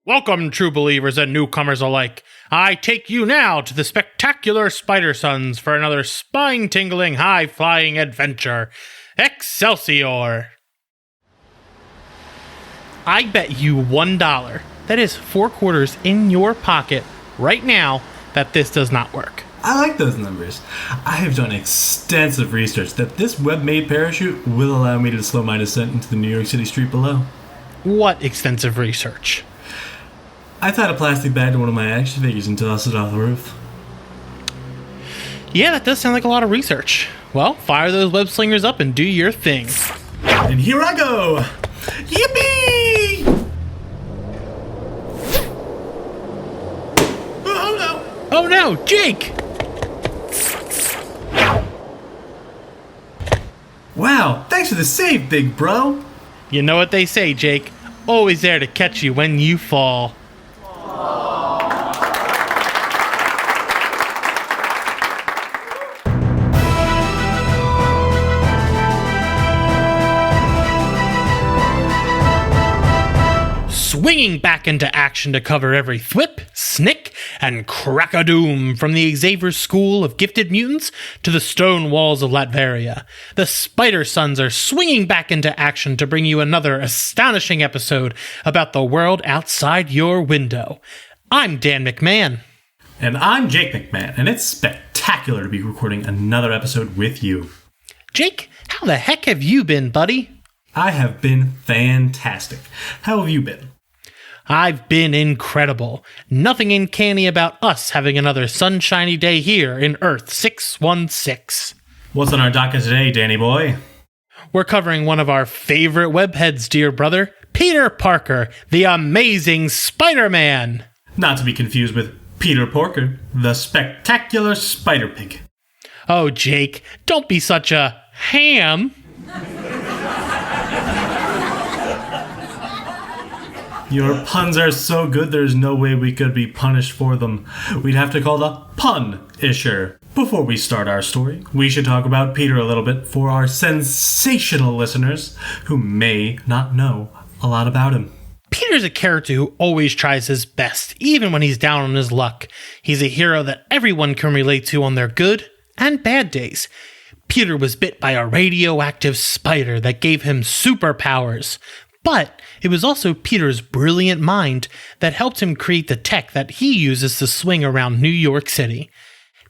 Welcome, true believers and newcomers alike. I take you now to the spectacular Spider Sons for another spine-tingling, high-flying adventure. Excelsior! I bet you $1, that is 4 quarters in your pocket right now, that this does not work. I like those numbers. I have done extensive research that this web-made parachute will allow me to slow my descent into the New York City street below. What extensive research? I tied a plastic bag to one of my action figures and tossed it off the roof. Yeah, that does sound like a lot of research. Well, fire those web slingers up and do your thing. And here I go! Yippee! Oh no! Oh no, Jake! Wow, thanks for the save, big bro! You know what they say, Jake. Always there to catch you when you fall. Swinging back into action to cover every thwip, snick, and crack-a-doom from the Excelsior School of Gifted Mutants to the stone walls of Latveria, the Spider Sons are swinging back into action to bring you another astonishing episode about the world outside your window. I'm Dan McMahon. And I'm Jake McMahon, and it's spectacular to be recording another episode with you. Jake, how the heck have you been, buddy? I have been fantastic. How have you been? I've been incredible. Nothing uncanny about us having another sunshiny day here in Earth 616. What's on our docket today, Danny boy? We're covering one of our favorite webheads, dear brother, Peter Parker, the amazing Spider-Man. Not to be confused with Peter Porker, the spectacular Spider-Pig. Oh, Jake, don't be such a ham. Your puns are so good there's no way we could be punished for them. We'd have to call the pun-isher. Before we start our story, we should talk about Peter a little bit for our sensational listeners who may not know a lot about him. Peter's a character who always tries his best, even when he's down on his luck. He's a hero that everyone can relate to on their good and bad days. Peter was bit by a radioactive spider that gave him superpowers. But it was also Peter's brilliant mind that helped him create the tech that he uses to swing around New York City.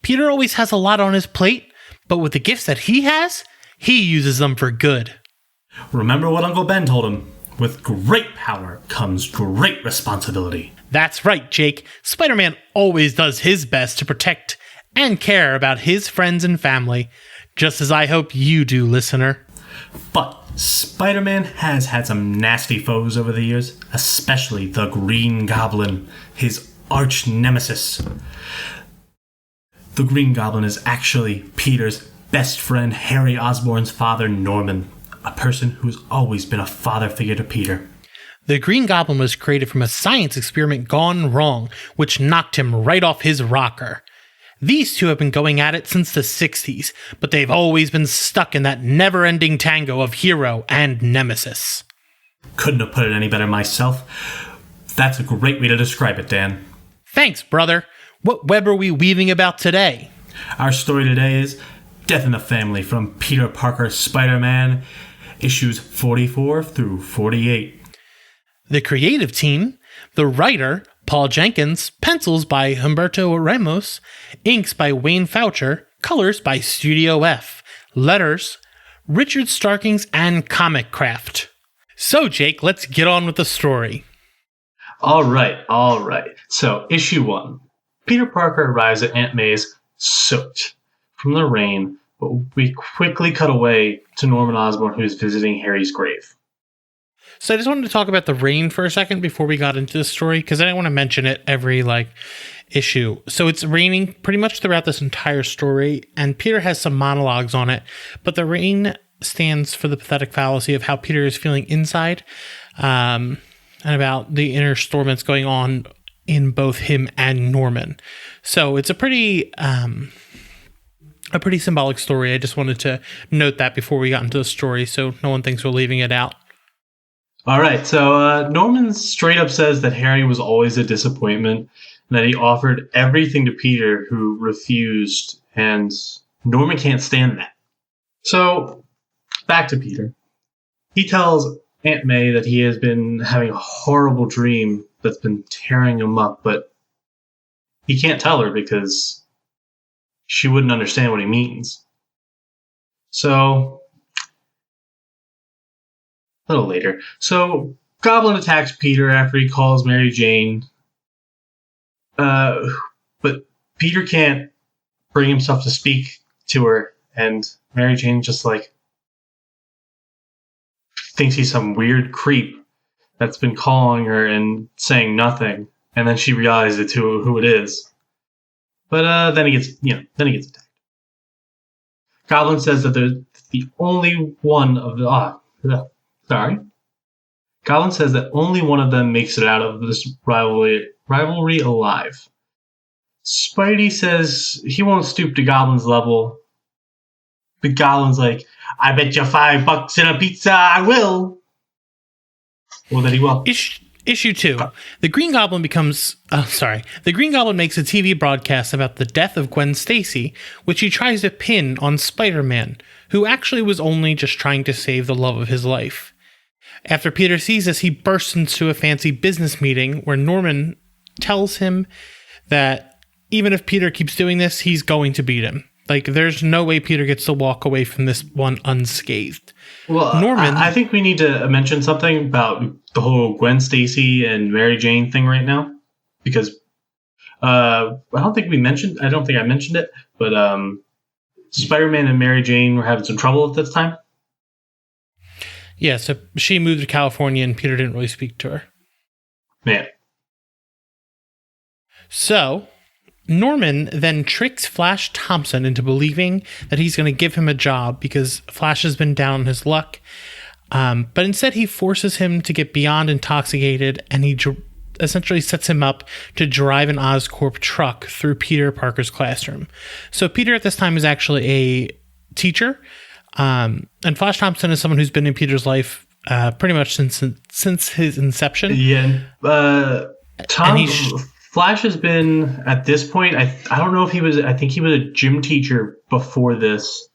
Peter always has a lot on his plate, but with the gifts that he has, he uses them for good. Remember what Uncle Ben told him? With great power comes great responsibility. That's right, Jake. Spider-Man always does his best to protect and care about his friends and family, just as I hope you do, listener. But Spider-Man has had some nasty foes over the years, especially the Green Goblin, his arch nemesis. The Green Goblin is actually Peter's best friend, Harry Osborn's father, Norman, a person who's always been a father figure to Peter. The Green Goblin was created from a science experiment gone wrong, which knocked him right off his rocker. These two have been going at it since the 60s, but they've always been stuck in that never-ending tango of hero and nemesis. Couldn't have put it any better myself. That's a great way to describe it, Dan. Thanks, brother. What web are we weaving about today? Our story today is Death in the Family from Peter Parker Spider-Man, issues 44 through 48. The creative team, the writer, Paul Jenkins, pencils by Humberto Ramos, inks by Wayne Foucher, colors by Studio F, letters, Richard Starkings, and Comic Craft. So, Jake, let's get on with the story. All right. So, issue 1. Peter Parker arrives at Aunt May's soaked from the rain, but we quickly cut away to Norman Osborn, who's visiting Harry's grave. So I just wanted to talk about the rain for a second before we got into the story, because I didn't want to mention it every issue. So it's raining pretty much throughout this entire story, and Peter has some monologues on it, but the rain stands for the pathetic fallacy of how Peter is feeling inside, and about the inner storm that's going on in both him and Norman. So it's a pretty symbolic story. I just wanted to note that before we got into the story, so no one thinks we're leaving it out. All right, so Norman straight up says that Harry was always a disappointment and that he offered everything to Peter, who refused, and Norman can't stand that. So, back to Peter. He tells Aunt May that he has been having a horrible dream that's been tearing him up, but he can't tell her because she wouldn't understand what he means. So, a little later. So, Goblin attacks Peter after he calls Mary Jane. But Peter can't bring himself to speak to her, and Mary Jane just thinks he's some weird creep that's been calling her and saying nothing, and then she realizes who it is. But then he gets attacked. Goblin says that the only one of the Goblin says that only one of them makes it out of this rivalry alive. Spidey says he won't stoop to Goblin's level. But Goblin's like, I bet you $5 in a pizza I will. Well, then he will. Issue 2. The Green Goblin makes a TV broadcast about the death of Gwen Stacy, which he tries to pin on Spider-Man, who actually was only just trying to save the love of his life. After Peter sees this, he bursts into a fancy business meeting where Norman tells him that even if Peter keeps doing this, he's going to beat him. There's no way Peter gets to walk away from this one unscathed. Well, Norman, I think we need to mention something about the whole Gwen Stacy and Mary Jane thing right now, because I don't think I mentioned it, but Spider-Man and Mary Jane were having some trouble at this time. Yeah, so she moved to California and Peter didn't really speak to her. Man. So, Norman then tricks Flash Thompson into believing that he's going to give him a job because Flash has been down on his luck. But instead he forces him to get beyond intoxicated, and he essentially sets him up to drive an Oscorp truck through Peter Parker's classroom. So Peter at this time is actually a teacher. And Flash Thompson is someone who's been in Peter's life pretty much since his inception. Yeah. Flash has been, at this point, I don't know if he was, I think he was a gym teacher before this.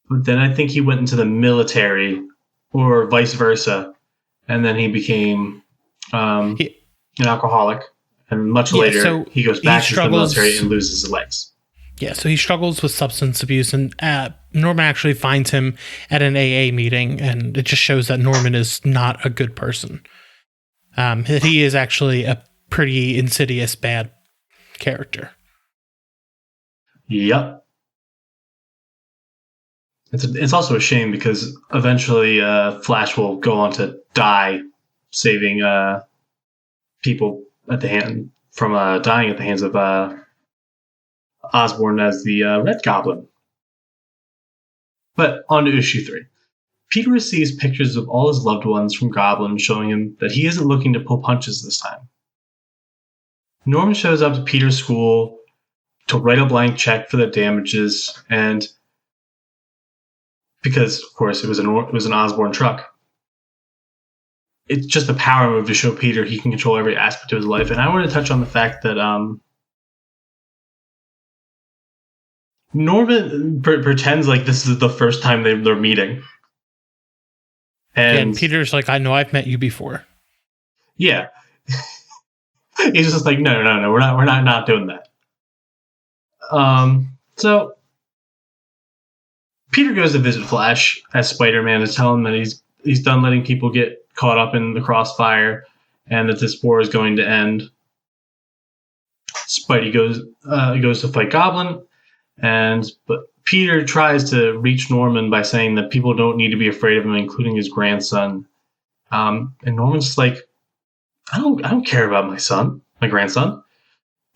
But then I think he went into the military, or vice versa. And then he became an alcoholic. And much later, he goes back to the military and loses his legs. Yeah, so he struggles with substance abuse, and Norman actually finds him at an AA meeting, and it just shows that Norman is not a good person. He is actually a pretty insidious, bad character. Yep. It's also a shame because eventually Flash will go on to die saving people from dying at the hands of Osborn as the Red Goblin. But on to issue 3. Peter receives pictures of all his loved ones from Goblin, showing him that he isn't looking to pull punches this time. Norman shows up to Peter's school to write a blank check for the damages, and because, of course, it was an Osborn truck. It's just a power move to show Peter he can control every aspect of his life. And I want to touch on the fact that Norman pretends like this is the first time they're meeting. And Peter's like, I know I've met you before. Yeah. He's just like, no, we're not doing that. So Peter goes to visit Flash as Spider-Man to tell him that he's done letting people get caught up in the crossfire and that this war is going to end. Spidey goes to fight Goblin, but Peter tries to reach Norman by saying that people don't need to be afraid of him, including his grandson. And Norman's just like, I don't care about my grandson.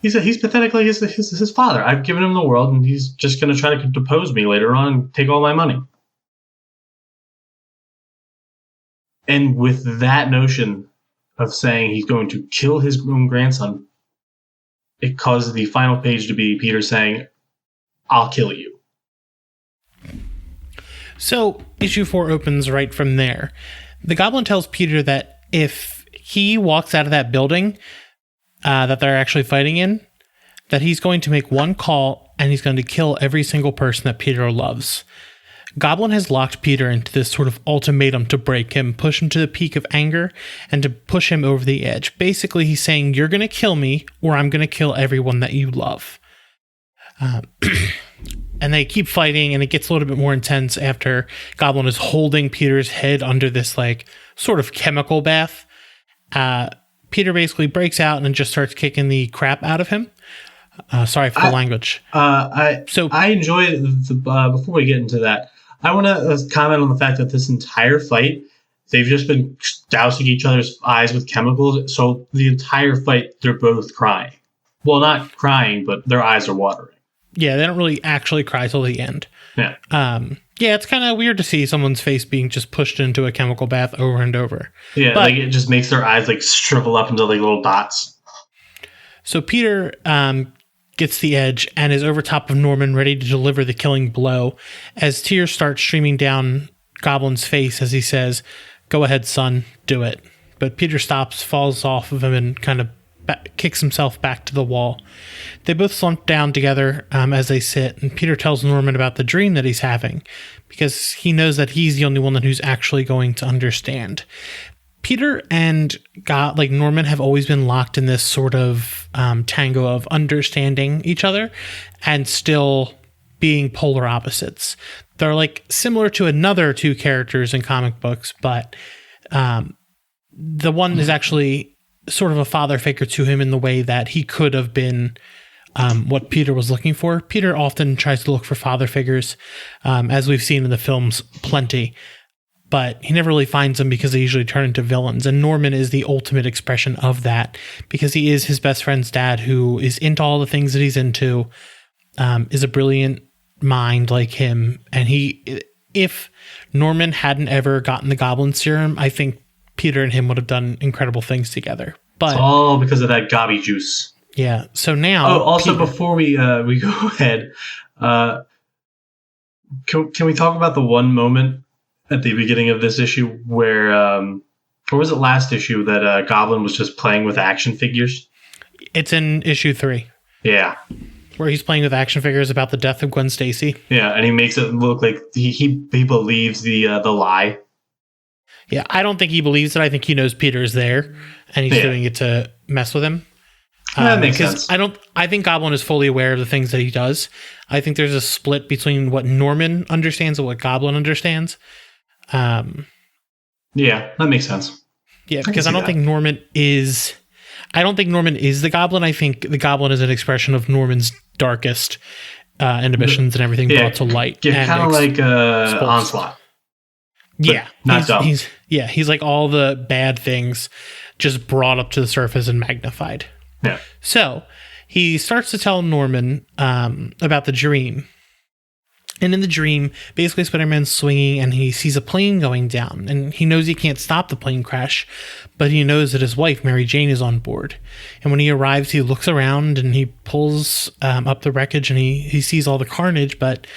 He's pathetic like his father. I've given him the world, and he's just going to try to depose me later on and take all my money. And with that notion of saying he's going to kill his own grandson, it causes the final page to be Peter saying, I'll kill you. So, issue 4 opens right from there. The Goblin tells Peter that if he walks out of that building that they're actually fighting in, that he's going to make one call and he's going to kill every single person that Peter loves. Goblin has locked Peter into this sort of ultimatum to break him, push him to the peak of anger, and to push him over the edge. Basically, he's saying, you're going to kill me, or I'm going to kill everyone that you love. And they keep fighting, and it gets a little bit more intense after Goblin is holding Peter's head under this, like, sort of chemical bath. Peter basically breaks out and just starts kicking the crap out of him. Sorry for the language. I enjoy before we get into that, I want to comment on the fact that this entire fight, they've just been dousing each other's eyes with chemicals. So the entire fight, they're both crying. Well, not crying, but their eyes are watering. Yeah, they don't really actually cry till the end. Yeah. Yeah, it's kind of weird to see someone's face being just pushed into a chemical bath over and over. Yeah, but, like it just makes their eyes like shrivel up into like little dots. So Peter gets the edge and is over top of Norman, ready to deliver the killing blow, as tears start streaming down Goblin's face as he says, "Go ahead, son, do it." But Peter stops, falls off of him, and kind of kicks himself back to the wall. They both slump down together as they sit, and Peter tells Norman about the dream that he's having, because he knows that he's the only one who's actually going to understand. Peter and Norman have always been locked in this sort of tango of understanding each other and still being polar opposites. They're like similar to another two characters in comic books, but the one is actually sort of a father figure to him in the way that he could have been what Peter was looking for. Peter often tries to look for father figures, as we've seen in the films plenty, but he never really finds them because they usually turn into villains. And Norman is the ultimate expression of that, because he is his best friend's dad, who is into all the things that he's into, is a brilliant mind like him. And if Norman hadn't ever gotten the Goblin Serum, I think Peter and him would have done incredible things together. But it's all because of that gobby juice. Yeah. So now. Oh, also Peter, before we go ahead, can we talk about the one moment at the beginning of this issue where, or was it last issue that Goblin was just playing with action figures? It's in issue 3. Yeah. Where he's playing with action figures about the death of Gwen Stacy. Yeah, and he makes it look like he believes the lie. Yeah, I don't think he believes it. I think he knows Peter is there, and he's doing it to mess with him. That makes sense. I think Goblin is fully aware of the things that he does. I think there's a split between what Norman understands and what Goblin understands. Yeah, that makes sense. Yeah, because I don't think Norman is the Goblin. I think the Goblin is an expression of Norman's darkest inhibitions and everything brought to light. Yeah, kind of like Onslaught. Yeah, not dumb. He's like all the bad things just brought up to the surface and magnified. Yeah. So he starts to tell Norman about the dream. And in the dream, basically Spider-Man's swinging and he sees a plane going down. And he knows he can't stop the plane crash, but he knows that his wife, Mary Jane, is on board. And when he arrives, he looks around and he pulls up the wreckage and he sees all the carnage, but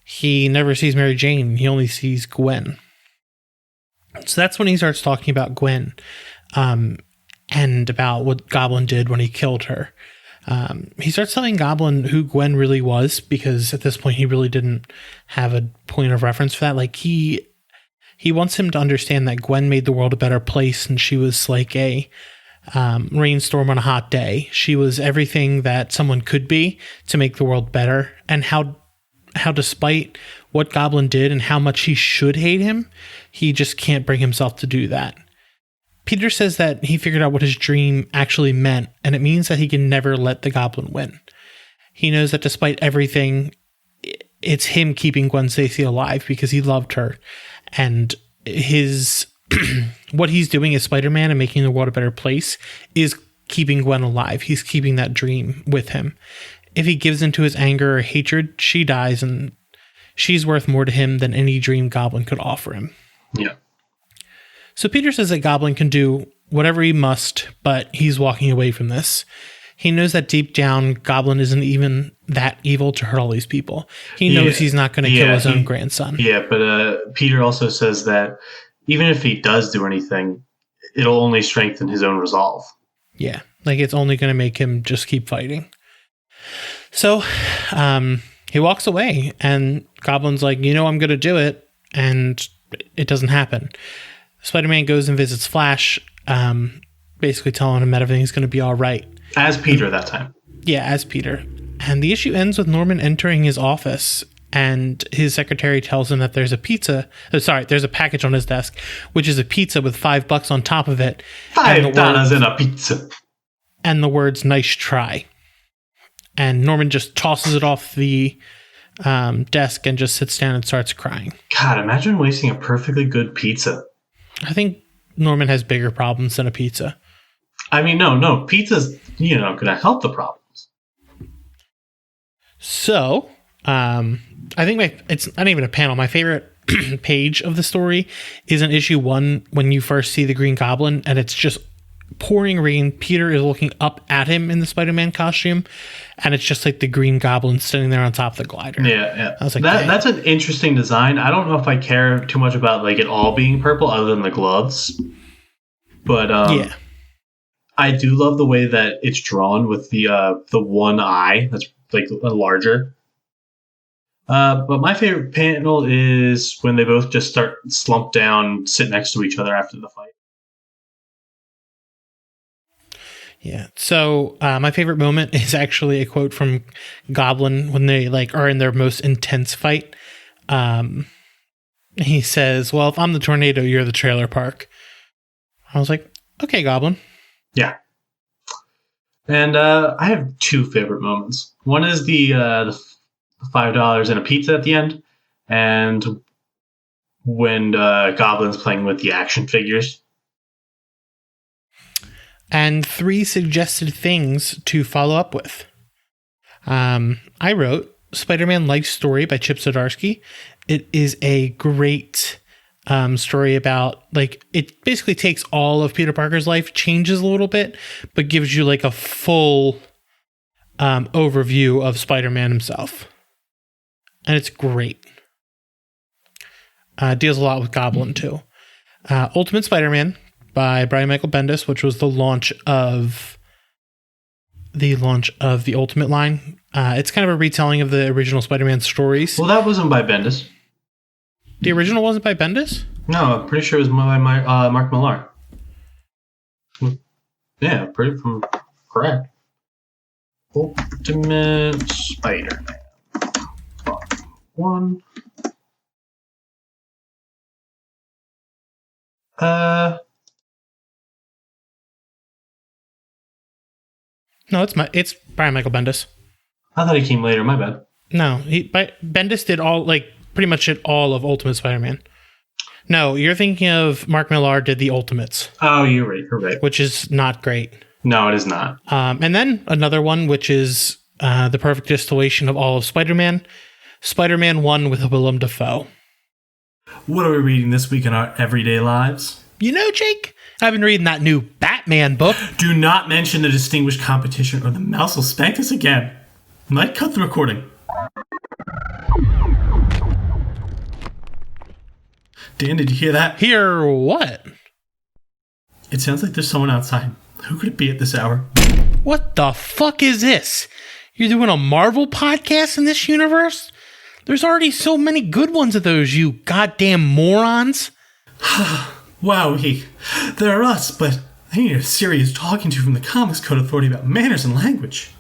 he never sees Mary Jane. He only sees Gwen. So that's when he starts talking about Gwen and about what Goblin did when he killed her. He starts telling Goblin who Gwen really was, because at this point he really didn't have a point of reference for that. Like he wants him to understand that Gwen made the world a better place, and she was like a rainstorm on a hot day. She was everything that someone could be to make the world better, and how despite what Goblin did and how much he should hate him, he just can't bring himself to do that. Peter says that he figured out what his dream actually meant, and it means that he can never let the Goblin win. He knows that despite everything, it's him keeping Gwen Stacy alive because he loved her. And his what he's doing as Spider-Man and making the world a better place is keeping Gwen alive. He's keeping that dream with him. If he gives into his anger or hatred, she dies, and she's worth more to him than any dream Goblin could offer him. Yeah. So Peter says that Goblin can do whatever he must, but he's walking away from this. He knows that deep down, Goblin isn't even that evil to hurt all these people. He knows he's not going to kill his own grandson. Yeah, but Peter also says that even if he does do anything, it'll only strengthen his own resolve. Yeah, like it's only going to make him just keep fighting. So he walks away, and Goblin's like, I'm going to do it, and it doesn't happen. Spider-Man goes and visits Flash, basically telling him that everything's going to be all right. As Peter that time. Yeah, as Peter. And the issue ends with Norman entering his office, and his secretary tells him that there's a package on his desk, which is a pizza with $5 on top of it. $5 in a pizza. And the words, "nice try." And Norman just tosses it off the desk and just sits down and starts crying. God, imagine wasting a perfectly good pizza. I think Norman has bigger problems than a pizza. I mean, no, pizza's, going to help the problems. So, I think it's not even a panel. My favorite page of the story is in issue 1 when you first see the Green Goblin, and it's just pouring rain. Peter is looking up at him in the Spider-Man costume, and it's just like the Green Goblin sitting there on top of the glider. Yeah. I was like, that's an interesting design. I don't know if I care too much about like it all being purple, other than the gloves. But yeah, I do love the way that it's drawn with the one eye that's like larger. But my favorite panel is when they both just start slumped down, sit next to each other after the fight. Yeah. So my favorite moment is actually a quote from Goblin when they are in their most intense fight. He says, "Well, if I'm the tornado, you're the trailer park." I was like, "Okay, Goblin." Yeah. And I have 2 favorite moments. One is the $5 and a pizza at the end, and when Goblin's playing with the action figures. And 3 suggested things to follow up with. I wrote Spider-Man Life Story by Chip Zdarsky. It is a great story about, it basically takes all of Peter Parker's life, changes a little bit, but gives you a full overview of Spider-Man himself. And it's great. Deals a lot with Goblin, too. Ultimate Spider-Man by Brian Michael Bendis, which was the launch of the Ultimate line. It's kind of a retelling of the original Spider-Man stories. Well, that wasn't by Bendis. The original wasn't by Bendis? No, I'm pretty sure it was by Mark Millar. Yeah, correct. Ultimate Spider-Man. 1. No, it's Brian Michael Bendis. I thought he came later. My bad. No, Bendis did pretty much did all of Ultimate Spider-Man. No, you're thinking of Mark Millar did the Ultimates. Oh, you're right. Which is not great. No, it is not. And then another one, which is the perfect distillation of all of Spider-Man. Spider-Man 1 with Willem Dafoe. What are we reading this week in our everyday lives? Jake, I've been reading that new Batman book. Do not mention the distinguished competition or the mouse will spank us again. Might cut the recording. Dan, did you hear that? Hear what? It sounds like there's someone outside. Who could it be at this hour? What the fuck is this? You're doing a Marvel podcast in this universe? There's already so many good ones of those, you goddamn morons. Wowee. They're us, but I need a serious talking to from the Comics Code Authority about manners and language.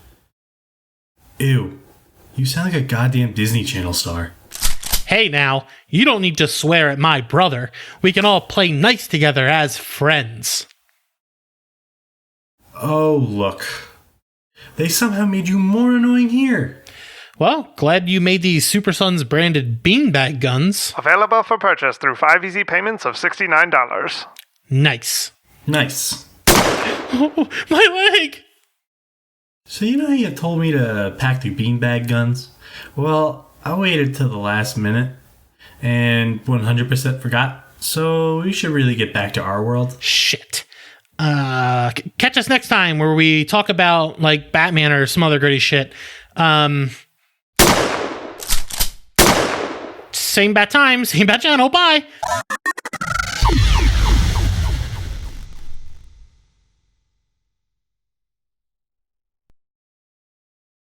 Ew. You sound like a goddamn Disney Channel star. Hey now, you don't need to swear at my brother. We can all play nice together as friends. Oh, look. They somehow made you more annoying here. Well, glad you made these Super Sons branded beanbag guns. Available for purchase through 5 easy payments of $69. Nice. Oh, my leg! So you know how you told me to pack the beanbag guns? Well, I waited till the last minute and 100% forgot. So we should really get back to our world. Shit. Catch us next time where we talk about Batman or some other gritty shit. Same bat time, same bat channel. Bye.